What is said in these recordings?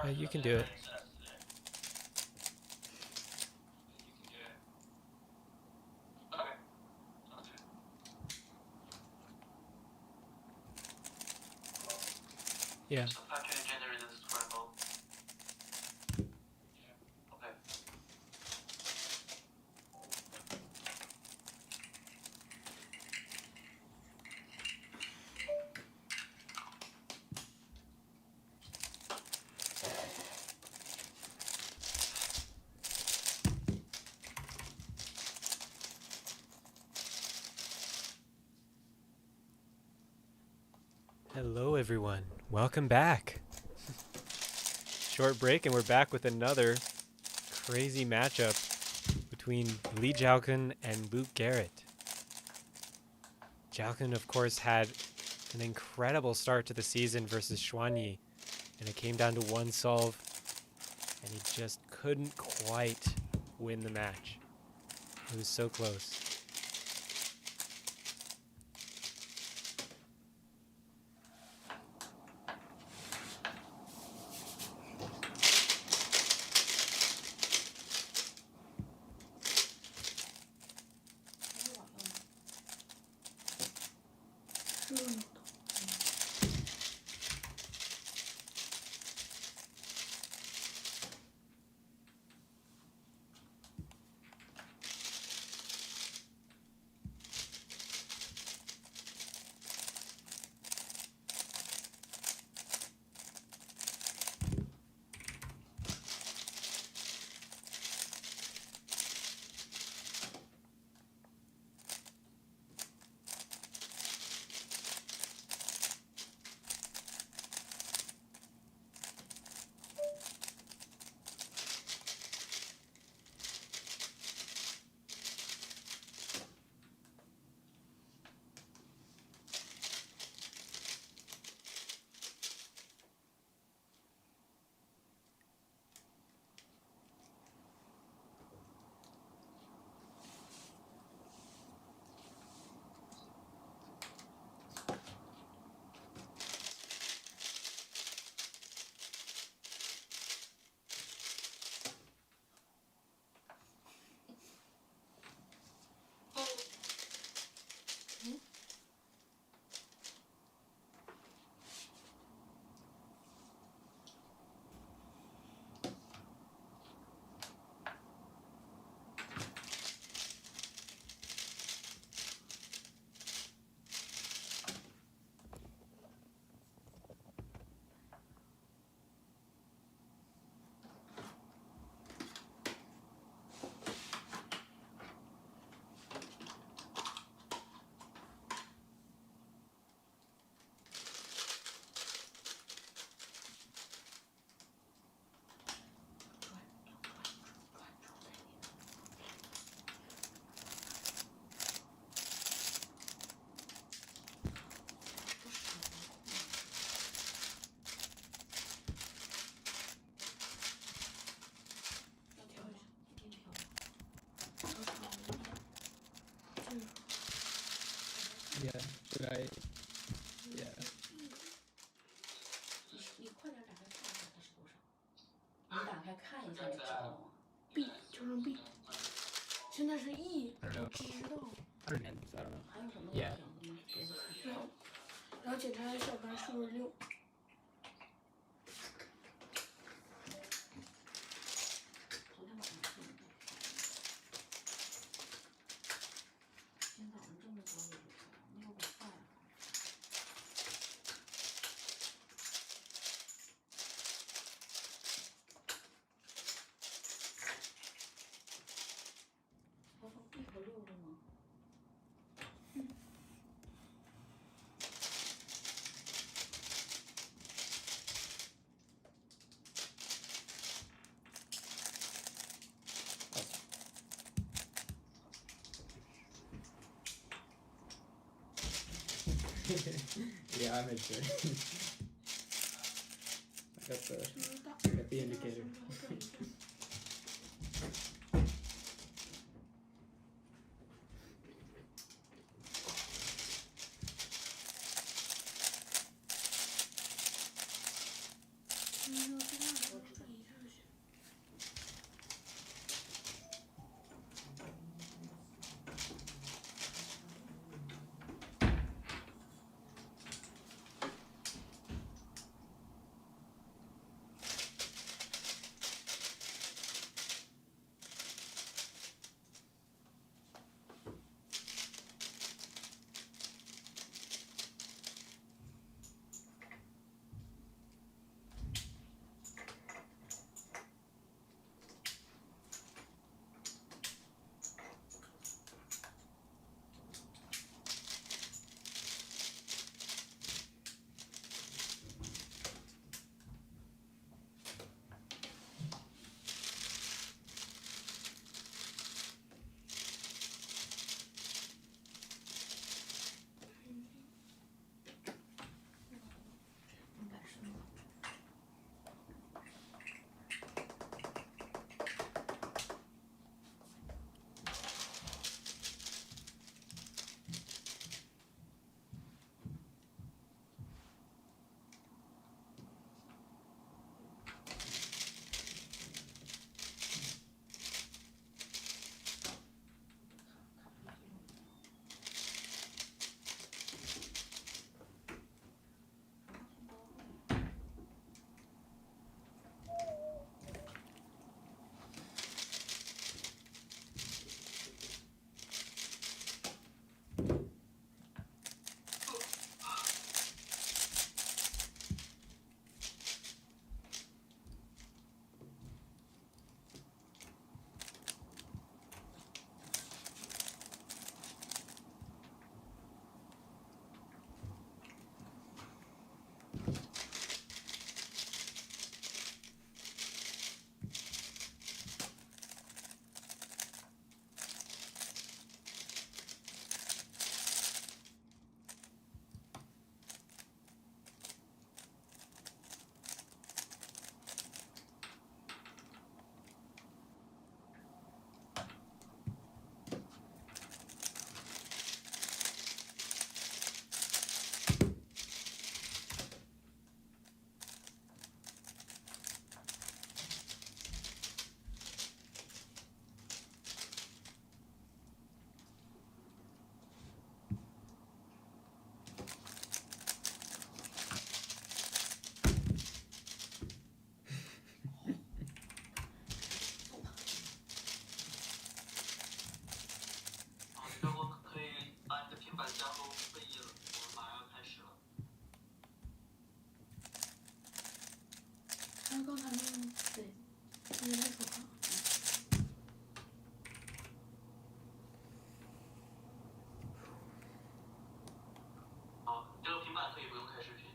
You can do it. Yeah. Hello, everyone. Welcome back. Short break, and we're back with another crazy matchup between Zhaokun and Garrett. Zhaokun, of course, had an incredible start to the season versus Xuanyi, and it came down to one solve, and he just couldn't quite win the match. It was so close. Yeah, should I? Yeah. 币就剩币，现在是 E， 我知道。Yeah. 然后检查小白是不是6。Yeah, I made sure. I got the indicator. 像刚才那个，对，应该手上。好，这个平板可以不用开视频。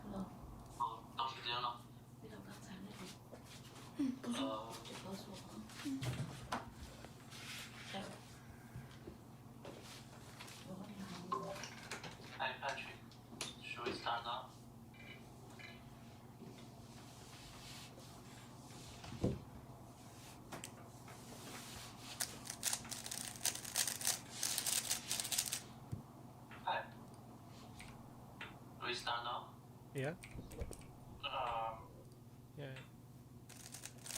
Hello。好，到时间了。遇到刚才那种。嗯，不是。就告诉我啊。嗯。Hi Patrick, should we start now? Hi. Do we start now? Yeah. Um, Yeah.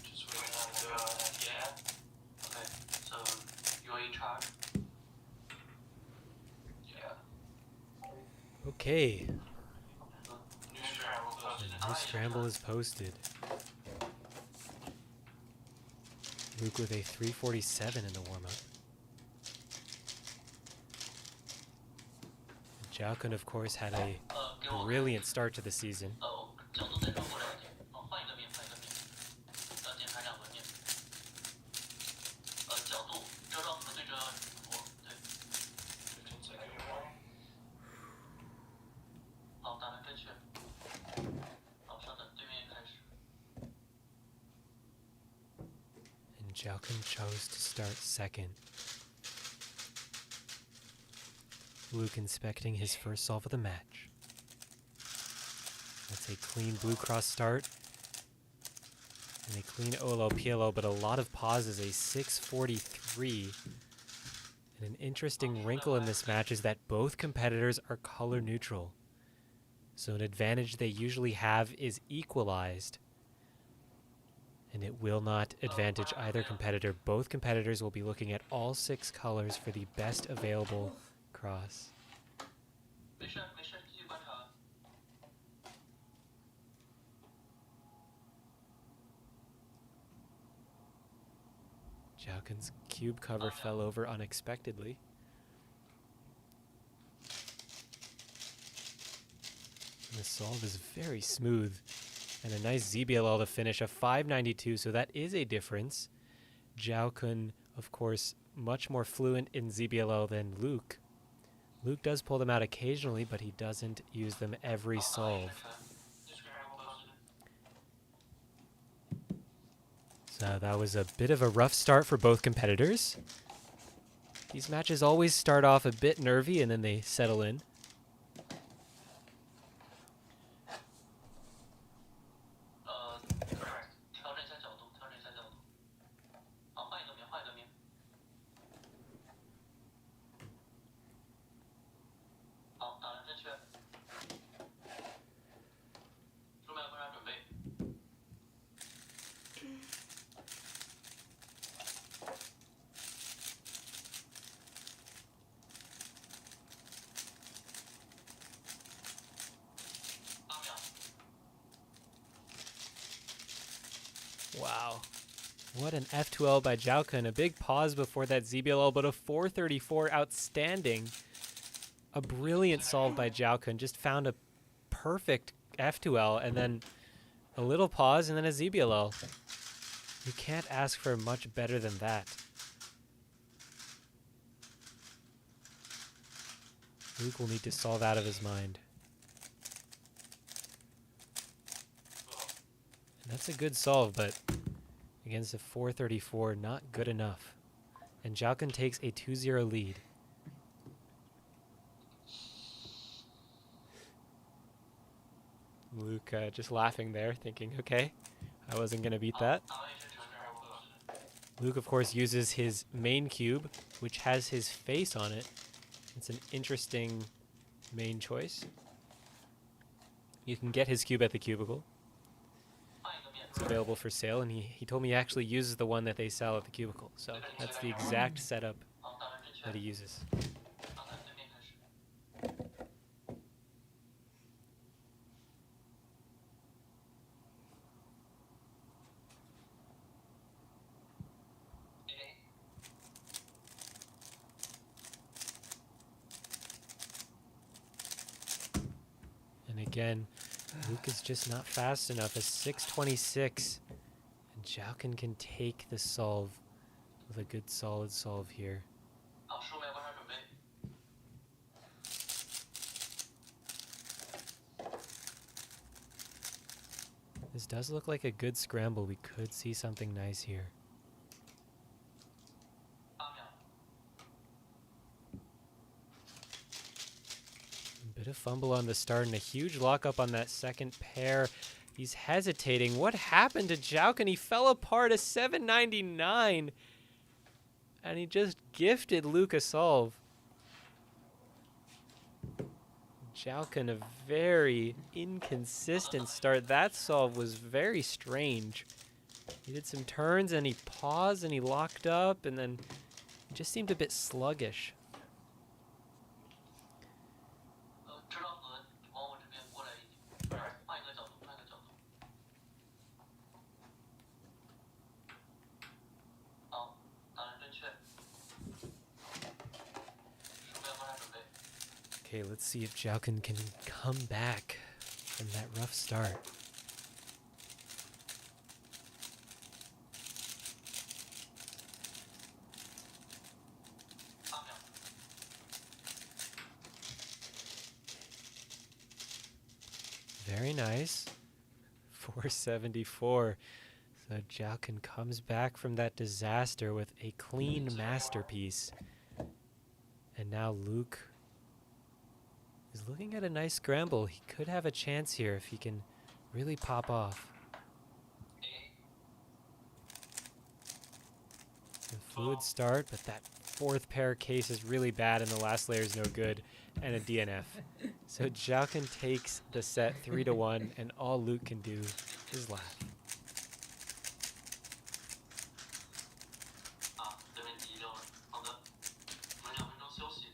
just wait until yeah. Okay, so you're in charge. Yeah. Okay. New scramble posted. The new scramble is posted. Luke with a 347 in the warm-up. Zhaokun, of course, had a brilliant start to the season. 角度再转过来一点，换一个面，换一个面，检查两个面。角度遮到对着我，对。好，打完正确。好，稍等，对面开始。And Zhaokun chose to start second. Luke inspecting his first solve of the match. That's a clean blue cross start. And a clean OLO PLO, but a lot of pauses, a 643. And an interesting wrinkle in this match is that both competitors are color neutral. So an advantage they usually have is equalized. And it will not advantage either competitor. Both competitors will be looking at all 6 colors for the best available cross. 没事，没事，继续观察。Zhaokun's cube cover fell over unexpectedly. And the solve is very smooth. And a nice ZBLL to finish, a 592, so that is a difference. Zhaokun, of course, much more fluent in ZBLL than Luke. Luke does pull them out occasionally, but he doesn't use them every solve. So that was a bit of a rough start for both competitors. These matches always start off a bit nervy and then they settle in. Wow. What an F2L by Zhaokun. A big pause before that ZBLL, but a 434 outstanding. A brilliant solve by Zhaokun. Just found a perfect F2L and then a little pause and then a ZBLL. You can't ask for much better than that. Luke will need to solve out of his mind. And that's a good solve, but against a 434, not good enough. And Zhaokun takes a 2-0 lead. Luke just laughing there, thinking, okay, I wasn't going to beat that. Luke, of course, uses his main cube, which has his face on it. It's an interesting main choice. You can get his cube at the cubicle. It's available for sale, and he told me he actually uses the one that they sell at the cubicle. So that's the exact setup that he uses. again. Luke is just not fast enough. A 6.26. And Zhaokun can take the solve with a good solid solve here. 好，书面观察准备。 This does look like a good scramble. We could see something nice here. 8秒。 A bit of fumble on the start and a huge lockup on that second pair. He's hesitating. What happened to Zhaokun? He fell apart. A 7.99. And he just gifted Luke a solve. Zhaokun, a very inconsistent start. That solve was very strange. He did some turns and he paused and he locked up and then just seemed a bit sluggish. 知道和往我这边过来一点，换一个角度，换一个角度。好，打人正确。书面观察准备。 Okay, let's see if Zhaokun can come back from that rough start. 8秒。 Very nice. 474. So Zhaokun comes back from that disaster with a clean masterpiece. And now Luke is looking at a nice scramble. He could have a chance here if he can really pop off. A fluid start, but that fourth pair case is really bad and the last layer is no good. And a DNF. So Zhaokun takes the set 3-1 and all Luke can do is laugh. 啊，这边急掉了。好的，我们2分钟休息。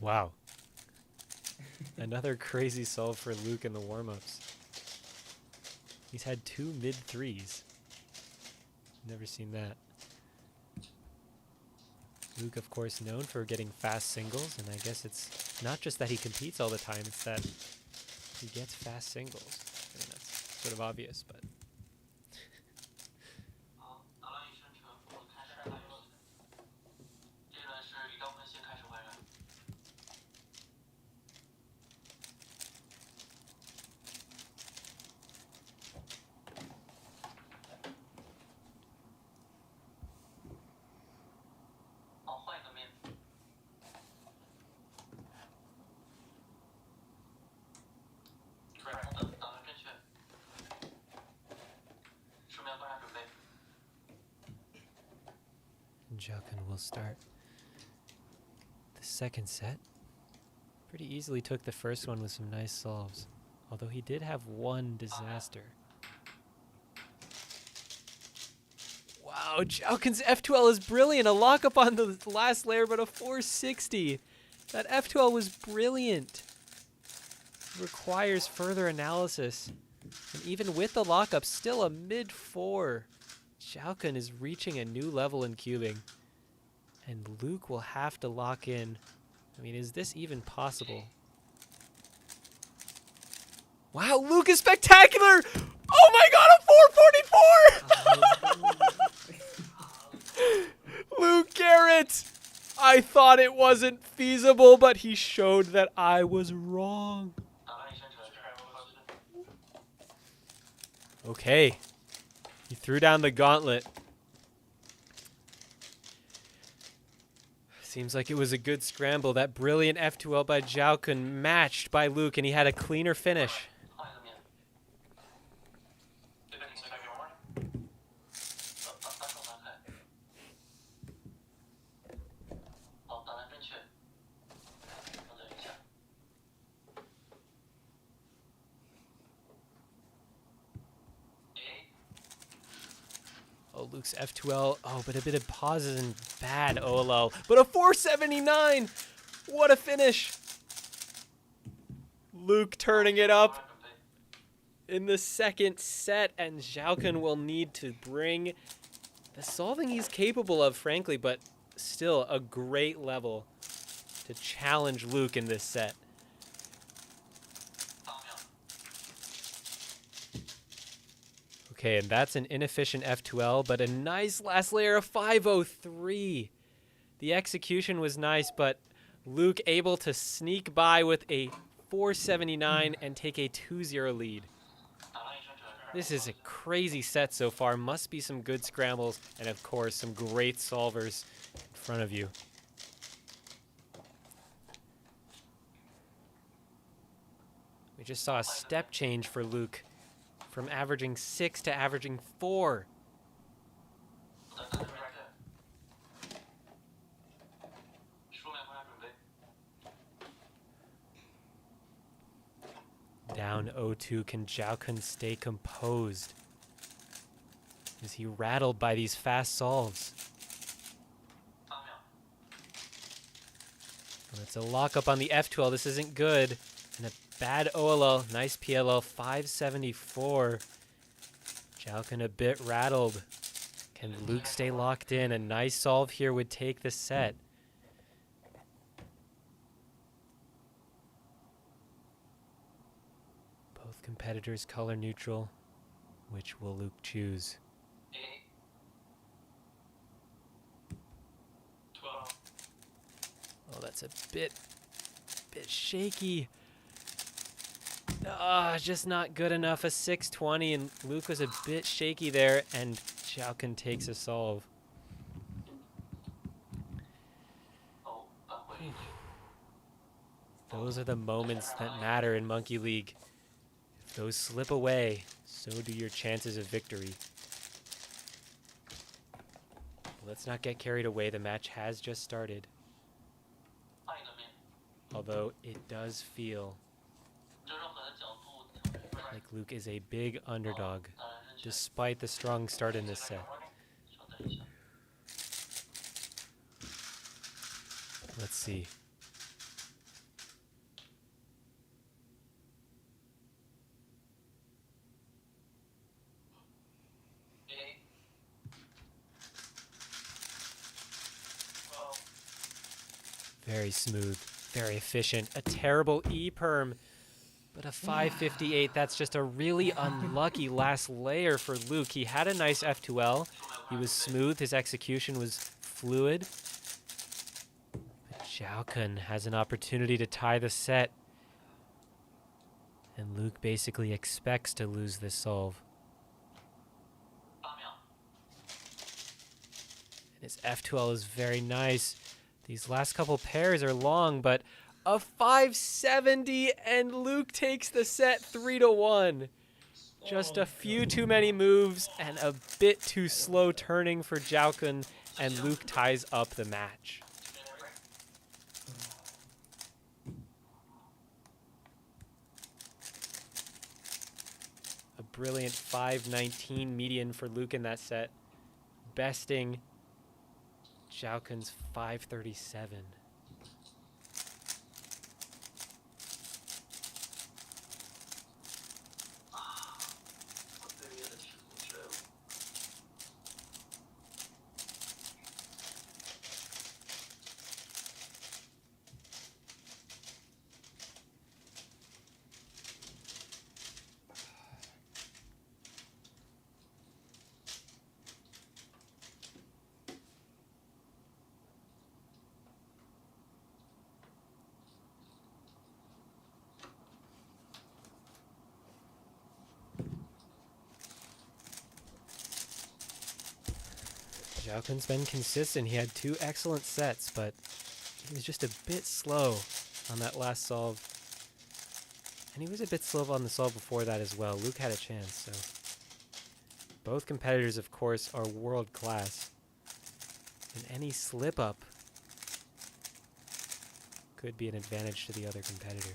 Wow. Another crazy solve for Luke in the warm-ups. He's had 2 mid-threes. Never seen that. Luke, of course, known for getting fast singles, and I guess it's not just that he competes all the time, it's that he gets fast singles. I mean, that's sort of obvious, but... 好，打乱一生成，我们开始打游戏。这轮是李兆坤先开始还原。 好，换一个面。好的，打完正确。书面观察准备。 Zhaokun will start the second set. Pretty easily took the first one with some nice solves, although he did have one disaster. Wow, Wow, Zhaokun's F2L is brilliant. A lockup on the last layer, but a 460. That F2L was brilliant. Requires further analysis. And even with the lockup, still a mid-4. Zhaokun is reaching a new level in cubing. And Luke will have to lock in. I mean, is this even possible? Wow, Luke is spectacular! Oh my god, a 444! Luke Garrett! I thought it wasn't feasible, but he showed that I was wrong. Okay. He threw down the gauntlet. Seems like it was a good scramble. That brilliant F2L by Zhaokun matched by Luke, and he had a cleaner finish. Oh, Luke's F2L. Oh, but a bit of pauses and bad OLL. But a 479! What a finish! Luke turning it up in the second set, and Zhaokun will need to bring the solving he's capable of, frankly, but still a great level to challenge Luke in this set. Okay, and that's an inefficient F2L, but a nice last layer of 503. The execution was nice, but Luke able to sneak by with a 479 and take a 2-0 lead. This is a crazy set so far. Must be some good scrambles, and of course, some great solvers in front of you. We just saw a step change for Luke. From averaging 6 to averaging 4. Down 0-2, can Zhaokun stay composed? Is he rattled by these fast solves? Well, it's a lockup on the F2L. This isn't good. And a bad OLL. Nice PLL. 574. Zhaokun a bit rattled. Can Luke stay locked in? A nice solve here would take the set. Both competitors color neutral. Which will Luke choose? Oh, that's a bit shaky. Just not good enough. A 620, and Luke was a bit shaky there, and Zhaokun takes a solve. Those are the moments that matter in Monkey League. If those slip away, so do your chances of victory. Let's not get carried away. The match has just started. Although it does feel like Luke is a big underdog, despite the strong start in this set. Let's see. Very smooth, very efficient. A terrible E-perm, but a 558. That's just a really unlucky last layer for Luke. He had a nice F2L. He was smooth. His execution was fluid. But Zhaokun has an opportunity to tie the set. And Luke basically expects to lose this solve. And his F2L is very nice. These last couple pairs are long, but a 570, and Luke takes the set 3-1. Just a few too many moves and a bit too slow turning for Zhaokun, and Luke ties up the match. A brilliant 519 median for Luke in that set. besting Zhaokun's 537. Zhaokun's been consistent. He had 2 excellent sets, but he was just a bit slow on that last solve. And he was a bit slow on the solve before that as well. Luke had a chance, so. Both competitors, of course, are world class. And any slip up could be an advantage to the other competitor.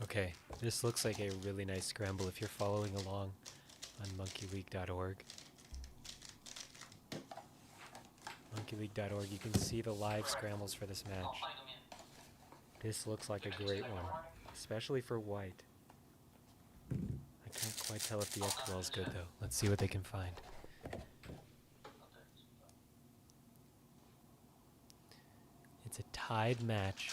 Okay, this looks like a really nice scramble if you're following along on monkeyleague.org. Monkeyleague.org, you can see the live scrambles for this match. This looks like a great one, especially for white. I can't quite tell if the FQL is good though. Let's see what they can find. It's a tied match.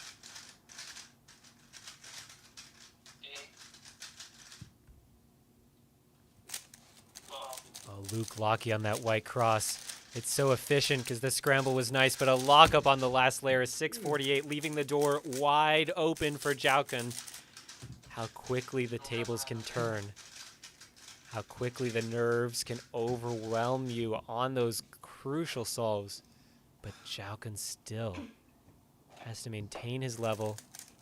Oh, Luke Locky on that white cross. It's so efficient because the scramble was nice, but a lockup on the last layer is 648, leaving the door wide open for Zhaokun. How quickly the tables can turn. How quickly the nerves can overwhelm you on those crucial solves. But Zhaokun still has to maintain his level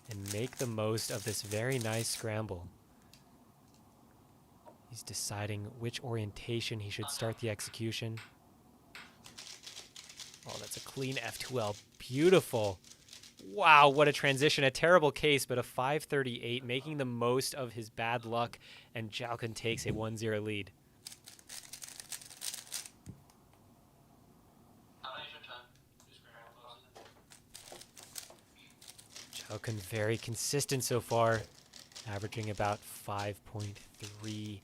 and make the most of this very nice scramble. He's deciding which orientation he should start the execution. Oh, that's a clean F2L. Beautiful. Wow, what a transition. A terrible case, but a 538, making the most of his bad luck, and Zhaokun takes a 1-0 lead. Zhaokun very consistent so far, averaging about 5.38.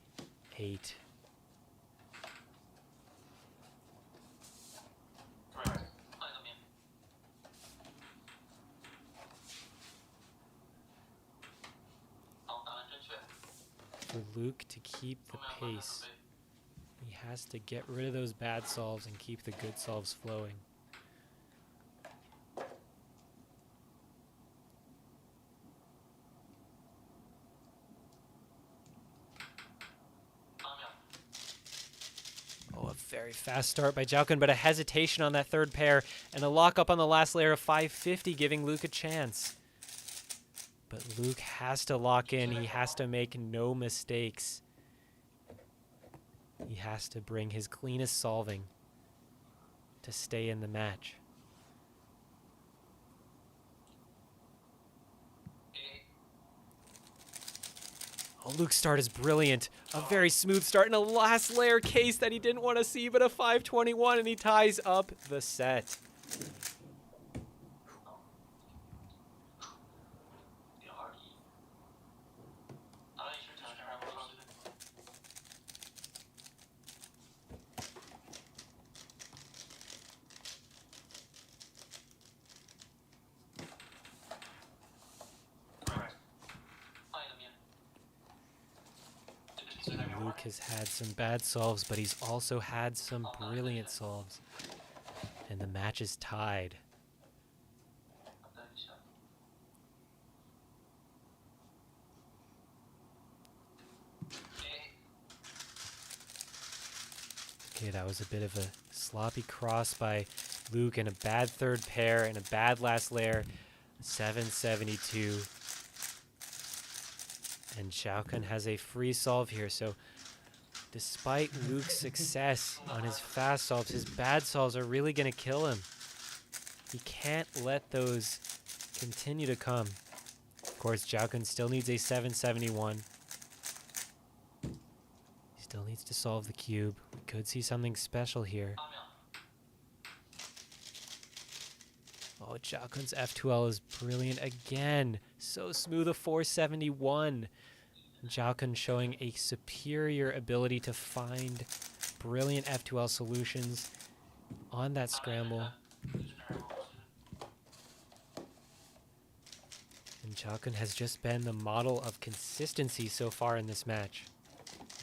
For Luke to keep the pace, he has to get rid of those bad solves and keep the good solves flowing. Oh, a very fast start by Zhaokun, but a hesitation on that third pair and a lockup on the last layer of 550, giving Luke a chance. But Luke has to lock in. He has to make no mistakes. He has to bring his cleanest solving to stay in the match. Oh, Luke's start is brilliant. A very smooth start and a last layer case that he didn't want to see, but a 521, and he ties up the set. Luke has had some bad solves, but he's also had some brilliant solves. And the match is tied. Okay, that was a bit of a sloppy cross by Luke and a bad third pair and a bad last layer. 772. And Zhaokun has a free solve here, so despite Luke's success on his fast solves, his bad solves are really going to kill him. He can't let those continue to come. Of course, Zhaokun still needs a 771. He still needs to solve the cube. We could see something special here. Oh, Zhaokun's F2L is brilliant again. So smooth, a 471. Zhaokun showing a superior ability to find brilliant F2L solutions on that scramble. And Zhaokun has just been the model of consistency so far in this match.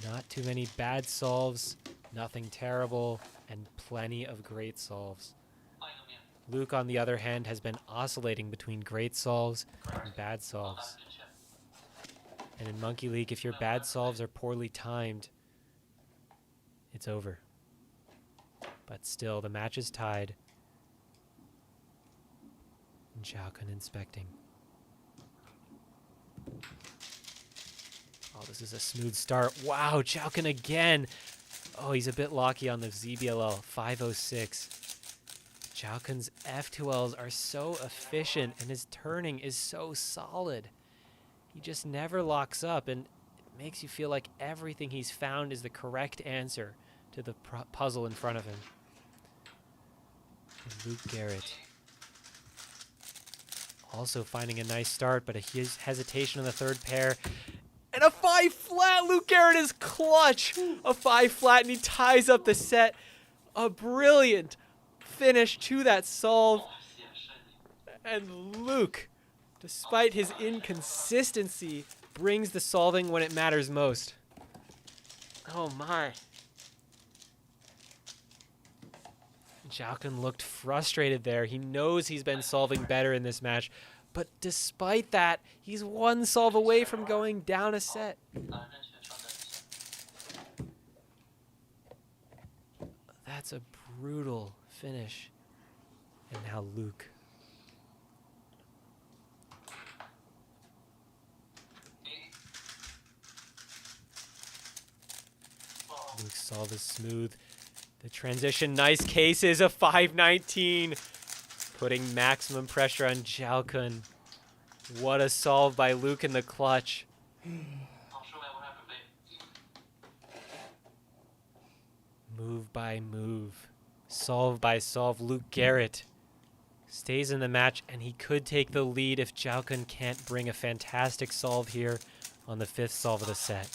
Not too many bad solves, nothing terrible, and plenty of great solves. Luke, on the other hand, has been oscillating between great solves and bad solves. And in Monkey League, if your bad solves are poorly timed, it's over. But still, the match is tied. And Zhaokun inspecting. Oh, this is a smooth start. Wow, Zhaokun again. Oh, he's a bit locky on the ZBLL, 506. Zhaokun's F2Ls are so efficient and his turning is so solid. He just never locks up, and it makes you feel like everything he's found is the correct answer to the puzzle in front of him. And Luke Garrett also finding a nice start, but a hesitation on the third pair. And a 5 flat! Luke Garrett is clutch! A 5 flat, and he ties up the set. A brilliant finish to that solve. And Luke, despite his inconsistency, brings the solving when it matters most. Oh my. Zhaokun looked frustrated there. He knows he's been solving better in this match, but despite that, he's one solve away from going down a set. That's a brutal finish. And now Luke. Luke's solve is smooth. The transition, nice cases, a 519. Putting maximum pressure on Zhaokun. What a solve by Luke in the clutch. Move by move. Solve by solve. Luke Garrett stays in the match, and he could take the lead if Zhaokun can't bring a fantastic solve here on the 5th solve of the set.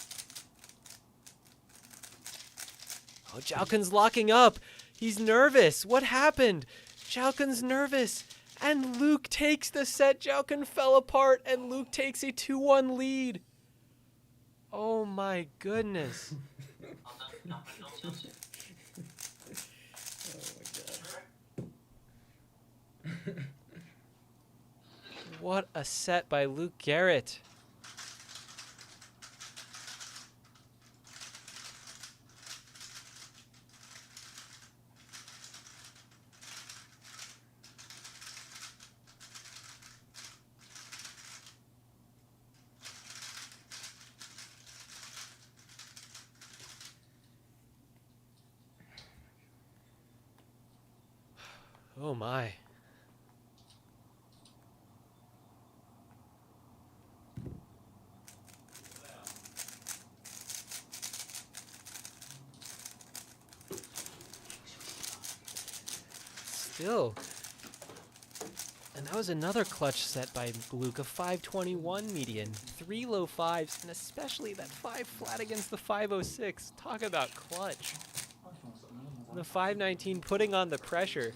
Oh, Zhaokun's locking up. He's nervous. What happened? Zhaokun's nervous. And Luke takes the set. Zhaokun fell apart, and Luke takes a 2-1 lead. Oh my goodness. What a set by Luke Garrett. Oh my. Still. And that was another clutch set by Luke, a 521 median, 3 low 5s, and especially that 5 flat against the 506. Talk about clutch. The 519 putting on the pressure.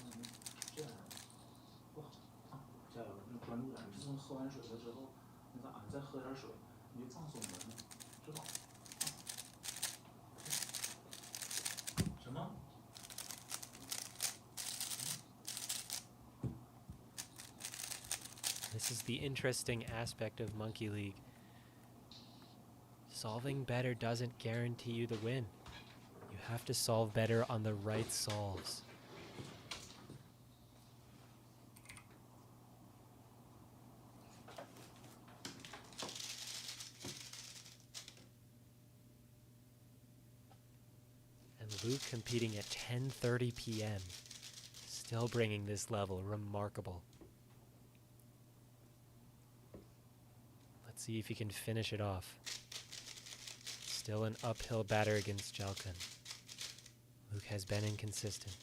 This is the interesting aspect of Monkey League. Solving better doesn't guarantee you the win. You have to solve better on the right solves. And Luke competing at 10:30 p.m. Still bringing this level. Remarkable. Let's see if he can finish it off. Still an uphill batter against Zhaokun. Luke has been inconsistent.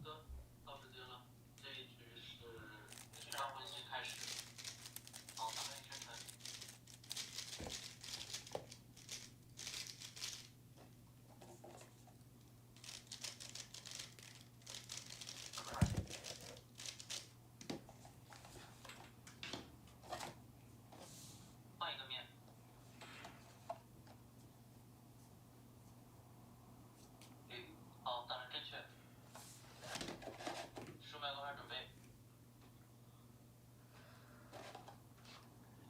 哥，到时间了，这一局是上分析开始。好，打开宣传。换一个面。好，打成正确。10秒多开始准备。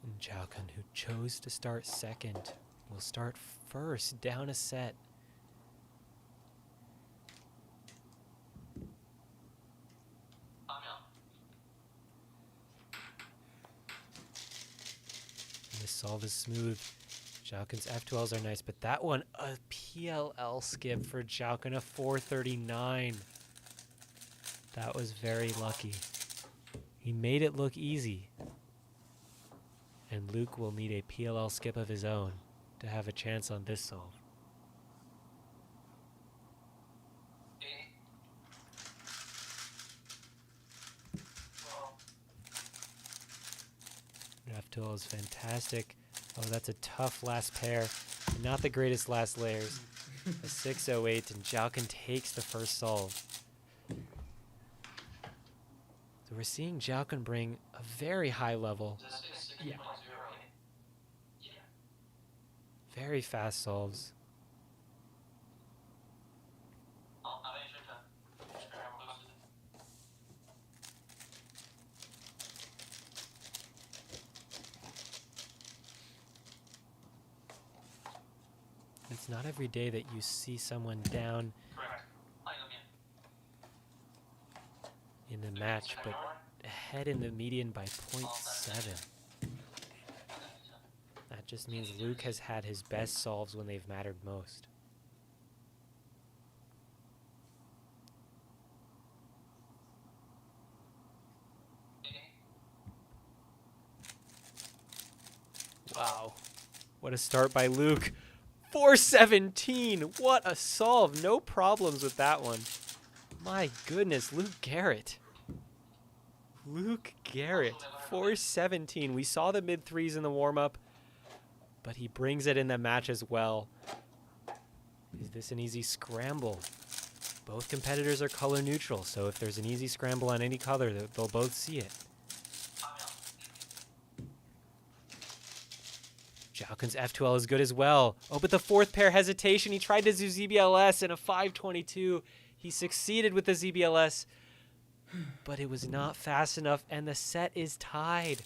And Zhaokun, who chose to start second, will start first down a set. And the solve is smooth. Zhaokun's F12s are nice, but that one, a PLL skip for Zhaokun, a 439. That was very lucky. He made it look easy. And Luke will need a PLL skip of his own to have a chance on this solve. F12 is fantastic. Oh, that's a tough last pair. Not the greatest last layers. A 608, and Zhaokun takes the first solve. So we're seeing Zhaokun bring a very high level. Yeah. Very fast solves. It's not every day that you see someone down in the match, but ahead in the median by 0.7. That just means Luke has had his best solves when they've mattered most. Wow. What a start by Luke. 417. What a solve. No problems with that one. My goodness, Luke Garrett. Luke Garrett. 417. We saw the mid threes in the warm-up, but he brings it in the match as well. Is this an easy scramble? Both competitors are color neutral, so if there's an easy scramble on any color, they'll both see it. Zhaokun's F12 is good as well. Oh, but the fourth pair hesitation. He tried to do ZBLS in a 522. He succeeded with the ZBLS, but it was not fast enough, and the set is tied.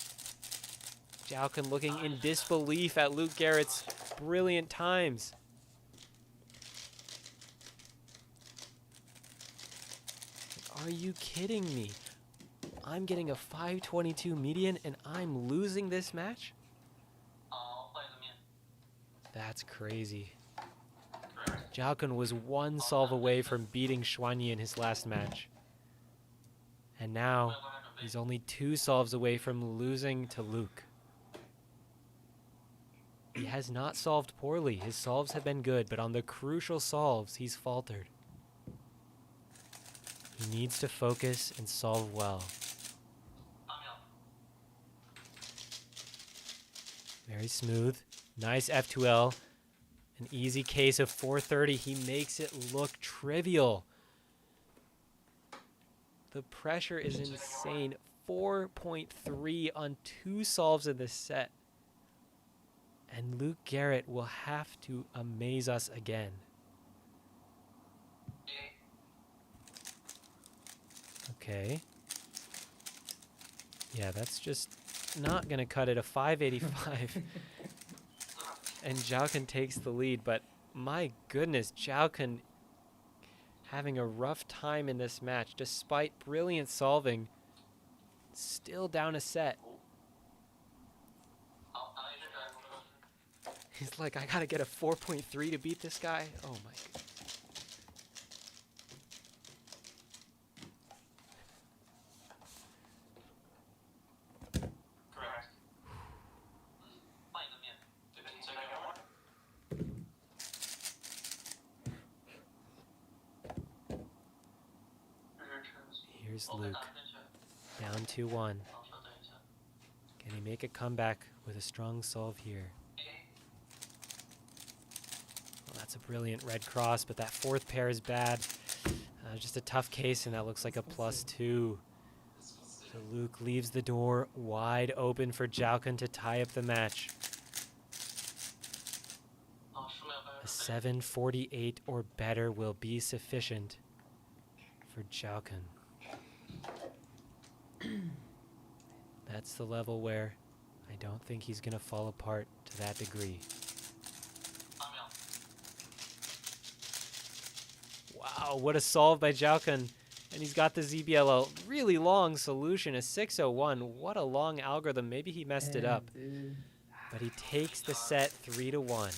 Zhaokun looking in disbelief at Luke Garrett's brilliant times. Are you kidding me? I'm getting a 522 median, and I'm losing this match? That's crazy. Zhaokun was one solve away from beating Xuanyi in his last match. And now, he's only 2 solves away from losing to Luke. He has not solved poorly. His solves have been good, but on the crucial solves, he's faltered. He needs to focus and solve well. Very smooth. Nice F2L. An easy case of 430. He makes it look trivial. The pressure is insane. 4.3 on 2 solves in this set. And Luke Garrett will have to amaze us again. Okay. Yeah, that's just not going to cut it. A 585. And Zhaokun takes the lead, but my goodness, Zhaokun having a rough time in this match despite brilliant solving. Still down a set. 好，打了一针转速。 He's like, I gotta get a 4.3 to beat this guy. Oh my god. Correct. 换一个面，这个你随便玩。Here's 我们 Luke, 打正确， down 2-1. 好，稍等一下。 Can he make a comeback with a strong solve here? Well, that's a brilliant red cross, but that fourth pair is bad. Just a tough case, and that looks like a +2. So Luke leaves the door wide open for Zhaokun to tie up the match. 好，10秒半 A 748 or better will be sufficient for Zhaokun. That's the level where I don't think he's going to fall apart to that degree. 8秒。 Wow, what a solve by Zhaokun. And he's got the ZBL, really long solution, a 601. What a long algorithm. Maybe he messed it up. Dude. But he takes the set 3-1.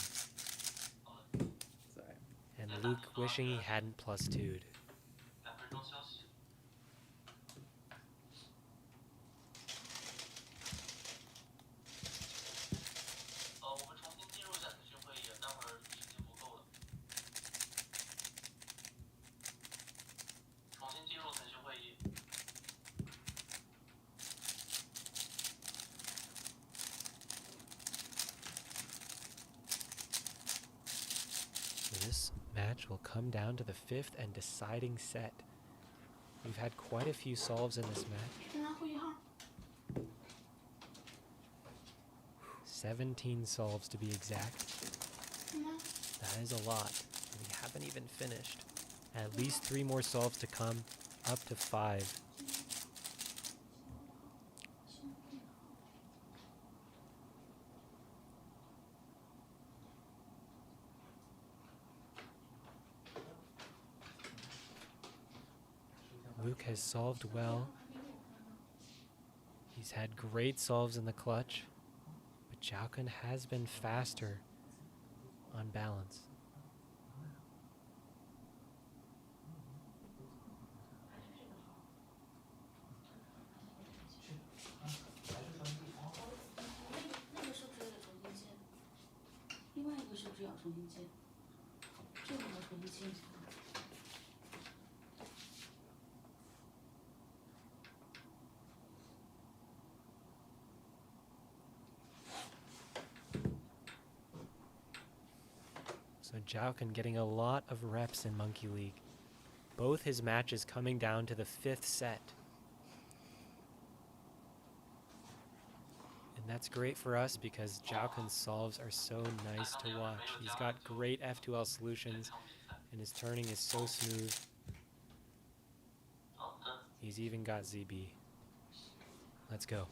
Sorry. And Luke wishing he hadn't +2'd. 2分钟休息。我们重新进入一下腾讯会议，待会儿时间不够了。重新进入腾讯会议。 So this match will come down to the 5th and deciding set. We've had quite a few solves in this match. 先拿会议号。 17 solves to be exact. 嗯。 That is a lot. We haven't even finished. At least 3 more solves to come, up to 5. Luke has solved well. He's had great solves in the clutch, but Zhaokun has been faster on balance. So Zhaokun getting a lot of reps in Monkey League. Both his matches coming down to the 5th set. And that's great for us because Zhaokun's solves are so nice to watch. He's got great F2L solutions and his turning is so smooth. 好的。 He's even got ZB. Let's go.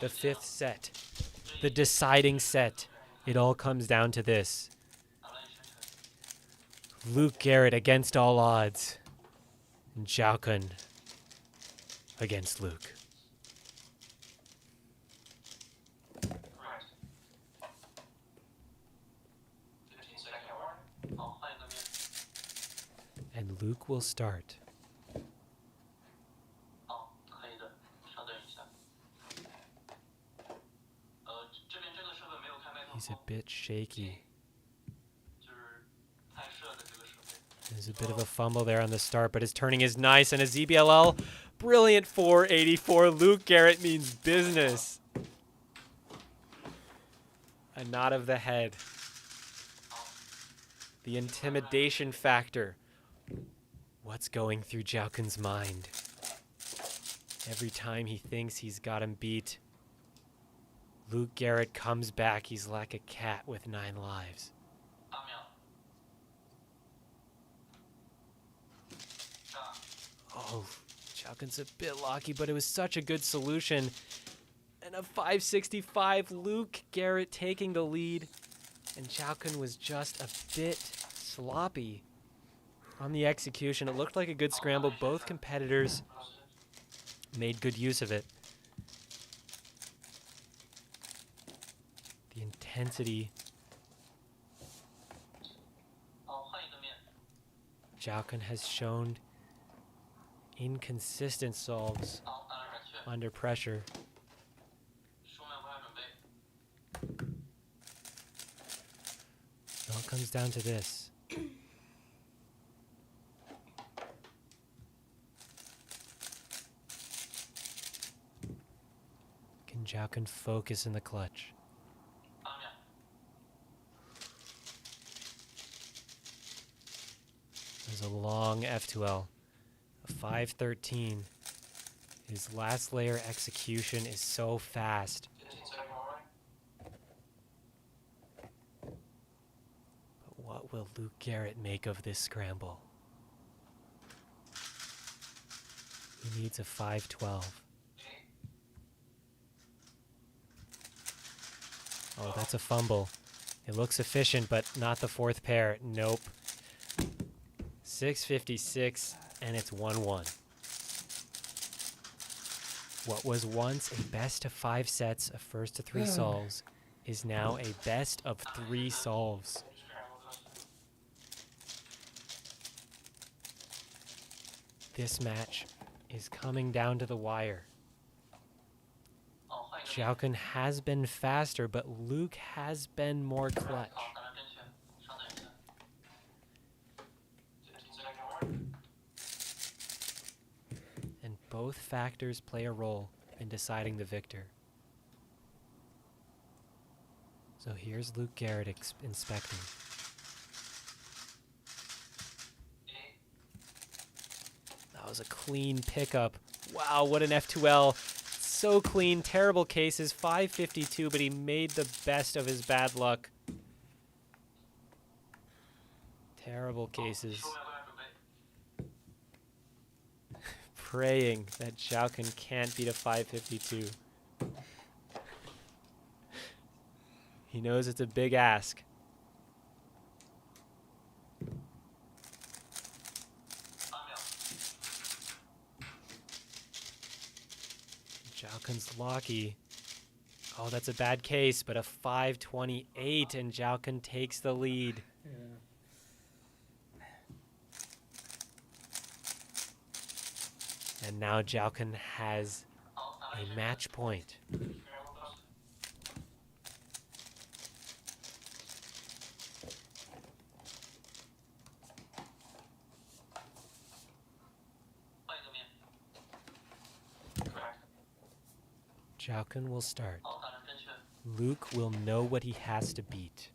The 5th set. The deciding set. It all comes down to this. 打了一针拳。 Luke Garrett against all odds. And Zhaokun against Luke. Correct. 这个题随便玩。好，换一个面。 And Luke will start. 好，可以的，稍等一下。这边这个设备没有开麦克 He's a 风， bit shaky. 就是拍摄的这个设备。 There's a bit of a fumble there on the start, but his turning is nice. And a ZBLL, brilliant 484. Luke Garrett means business. A nod of the head. The intimidation factor. What's going through Zhaokun's mind? Every time he thinks he's got him beat, Luke Garrett comes back. He's like a cat with 9 lives. 8秒。炸。 Oh, Zhaokun's a bit lucky, but it was such a good solution. And a 565, Luke Garrett taking the lead. And Zhaokun was just a bit sloppy on the execution. It looked like a good scramble. Both competitors made good use of it. The intensity. Zhaokun has shown inconsistent solves under pressure. It all comes down to this. Can Zhaokun focus in the clutch? There's a long F2L, a 513. His last layer execution is so fast. But what will Luke Garrett make of this scramble? He needs a 512. Oh, that's a fumble. It looks efficient, but not the fourth pair. Nope. 656, and it's 1-1. What was once a best of 5 sets of first to 3 solves is now a best of 3 solves. This match is coming down to the wire. Zhaokun has been faster, but Luke has been more clutch. And both factors play a role in deciding the victor. So here's Luke Garrett inspecting. That was a clean pickup. Wow, what an F2L. So clean, terrible cases, 552, but he made the best of his bad luck. Terrible cases. Praying that Zhaokun can't beat a 552. He knows it's a big ask. Zhaokun's lucky. Oh, that's a bad case, but a 528, and Zhaokun takes the lead. Yeah. And now Zhaokun has a match point. Zhaokun will start. Luke will know what he has to beat.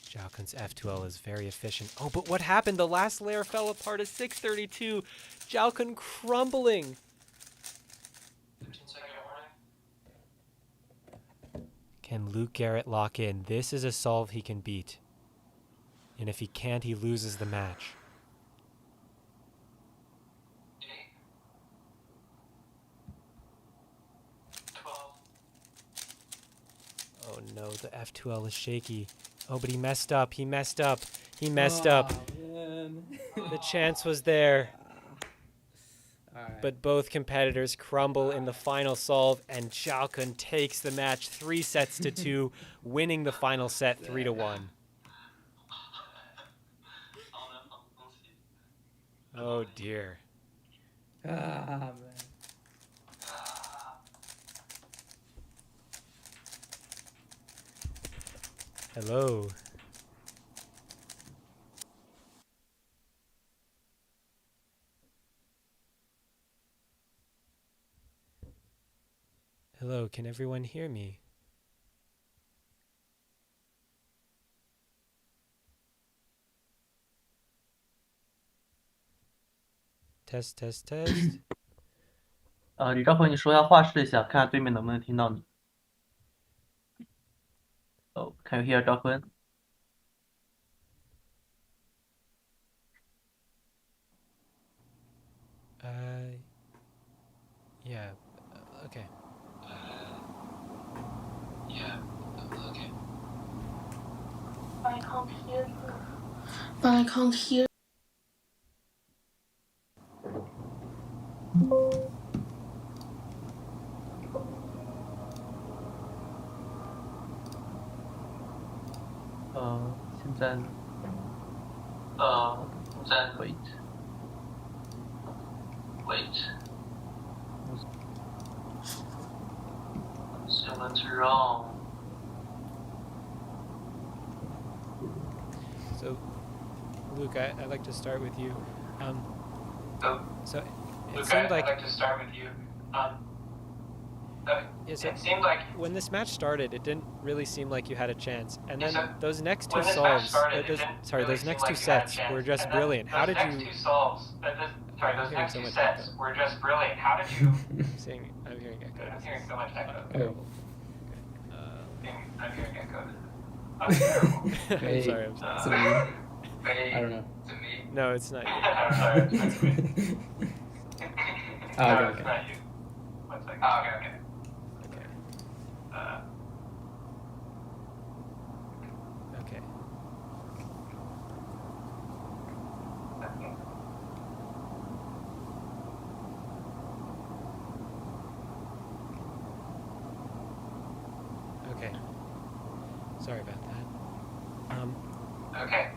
Zhaokun's F2L is very efficient. Oh, but what happened? The last layer fell apart at 632. Zhaokun crumbling. Can Luke Garrett lock in? This is a solve he can beat. And if he can't, he loses the match. Oh no, the F2L is shaky. Oh, but he messed up. He messed up. He messed up. Man. The chance was there. Alright. But both competitors crumble in the final solve, and Zhaokun takes the match 3-2, winning the final set 3-1. Oh dear. Man. Hello. Hello, can everyone hear me? Test, test, test. 李兆辉，你说一下话试一下，看看对面能不能听到你。Oh, can you hear 赵坤？ Yeah. Okay. Yeah. Okay. But I can't hear you. But I can't hear. 现在呢现在 ？Wait， wait. Someone's wrong. So, Luke, I'd like to start with you. So, it Luke, seemed I'd like like to start with you. yeah, so It seemed like when this match started, it didn't really seem like you had a chance. And then So, those next two when this match solves, started, it didn't really those seem next like two you had a sets chance. were just And then brilliant. How those did next you? two solves, I'm those hearing next so two much sets echo. were just brilliant. How did you? I'm hearing echo. I'm hearing so much echo. Oh. I'm hearing echo. That's terrible. I'm Wait, sorry. is it me? I don't know. To me. No, it's not you. I'm sorry, it's me. Oh, No, okay, it's okay. not you. One second. Oh, okay, okay. Okay. Uh, Okay. Okay. Sorry about that. okay.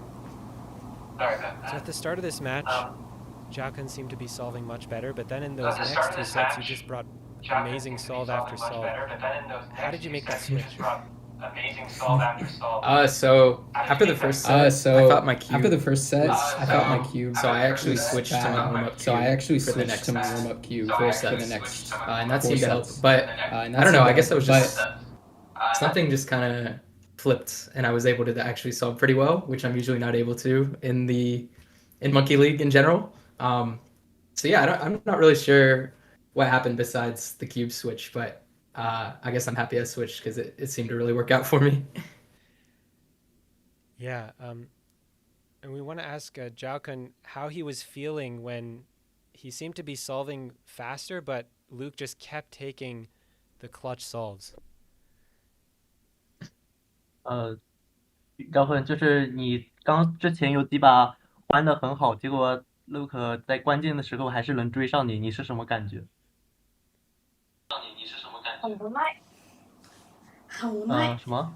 Sorry about So that. at the start of this match, Um, Zhaokun seemed to be solving much better, but then in So those at the next start of two this sets, you match, just brought Zhaokun amazing seemed to be solve solving after much solve. better, but then in those How next did you two make that sets, you switch? just brought amazing solve after solve. So How did after you the make that first switch? set, I thought my cube after the first set, was I thought my bad. cube So I actually was switched to my bad. warm-up So I cube actually for the switched next to my warm-up cube four for the sets. next And that four seemed to help. sets. But And I don't know. I guess I was but- just something just kind of flipped, and I was able to actually solve pretty well, which I'm usually not able to in Monkey League in general. So yeah, I'm not really sure what happened besides the cube switch, but I guess I'm happy I switched because it seemed to really work out for me. Yeah. And we want to ask Zhaokun how he was feeling when he seemed to be solving faster, but Luke just kept taking the clutch solves. 赵坤，就是你之前有几把玩的很好，结果 Luke 在关键的时候还是能追上你，你是什么感觉？很无奈，很无奈，什么？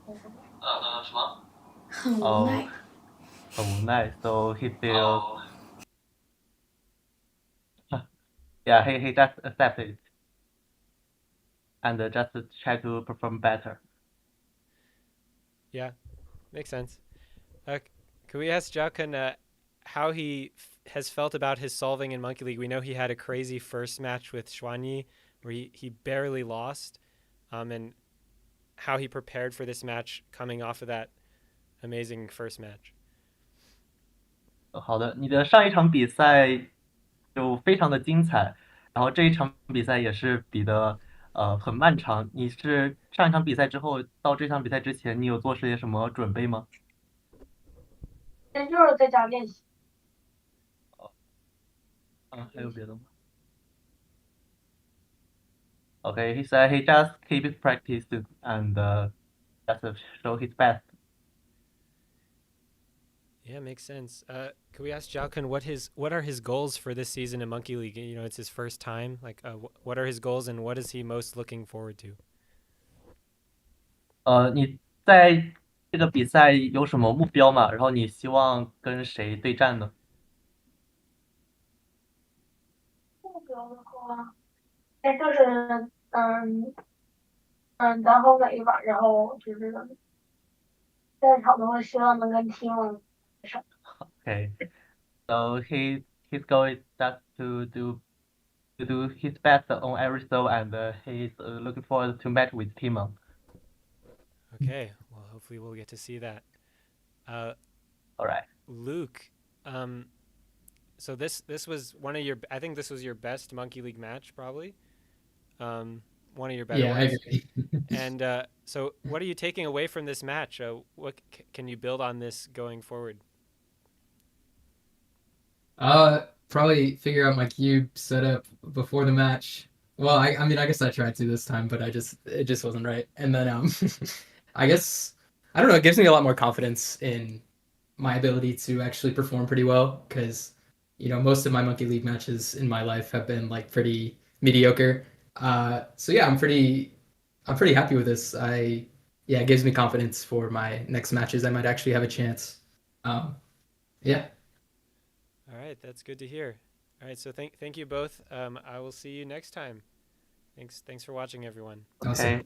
什么？很无奈。很无奈。So he feels, yeah, he just accept it and just try to perform better. Yeah, makes sense. Can we ask Zhaokun how he has felt about his solving in Monkey League? We know he had a crazy first match with Xuanyi where he barely lost, and how he prepared for this match coming off of that amazing first match. 好的，你的上一场比赛就非常的精彩，然后这一场比赛也是比的很漫长。你是上一场比赛之后到这场比赛之前，你有做些什么准备吗？就是在家练习。还有别的吗？Okay, he said he just keep his practice and just show his best. Yeah, makes sense. Can we ask Zhaokun what are his goals for this season in Monkey League? You know, it's his first time. Like, what are his goals and what is he most looking forward to? 你在这个比赛有什么目标吗？然后你希望跟谁对战呢？目标的话，就是打好每一把，然后就是在场的话，希望能跟 team Okay, so his goal is just to do his best on every show, and he's looking forward to match with Timon. Okay, well, hopefully we'll get to see that. All right. Luke, so this was one of your, I think this was your best Monkey League match, probably. One of your better Yeah, I ones. agree. And so, what are you taking away from this match? What can you build on this going forward? Probably figure out my cube setup before the match. Well, I mean, I guess I tried to this time, but it just wasn't right. And then I guess I don't know. It gives me a lot more confidence in my ability to actually perform pretty well because most of my Monkey League matches in my life have been like pretty mediocre. So yeah, I'm pretty happy with this. Yeah, it gives me confidence for my next matches. I might actually have a chance. Yeah. All right, that's good to hear. All right, so thank you both. I will see you next time. Thanks for watching, everyone. Awesome. Okay.